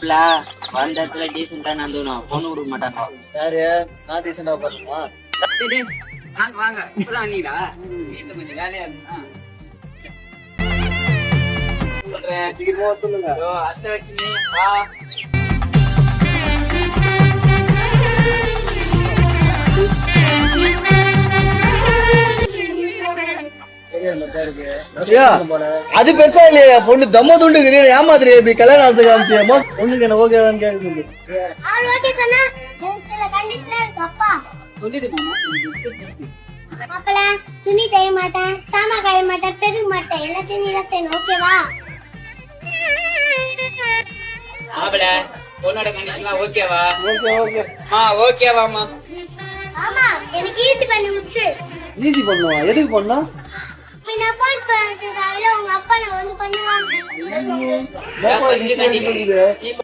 மாப்பிள்ள வந்த இடத்துல டீசெண்டா நடந்துக்கணும், பொண்ணு கொடுக்க மாட்டாங்க. யாரு நான் டீசெண்டா பாருமா? வாங்க இப்பதான் நீடா வீட்டுல கொஞ்சம் வேலையா இருந்தா சொல்றேன். சீக்கிரமா சொல்லுங்க. அஷ்டலட்சுமி வா. அது பெருசா இல்லையா? பொண்ணு தம்ம துண்டு ஏமாத்திரி இப்படி கல்யாணம் ஆசை காமிச்சு பொண்ணுக்கு என்ன ஓகேவான்னு கேட்க சொல்லு. மாப்பிள்ள துணி தைய மாட்டேன், சாமா காய மாட்டேன், பெருக மாட்டேன், எல்லாத்தையும் நீ தான் செய்யணும். ஓகேவா? மாப்பிள்ள பொண்ணோட கண்டிஷன்லாம் ஓகேவா? Okay okay. ஓகேவாமா? ஆமா, எனக்கு ஈஸி பண்ணி விட்டு. ஈஸி பண்ணுவா? எதுக்கு பண்ணா? நான் போன் பண்ணுறதாவில உங்க அப்பா நான் வந்து பண்ணுவாங்க. கண்டிஷன்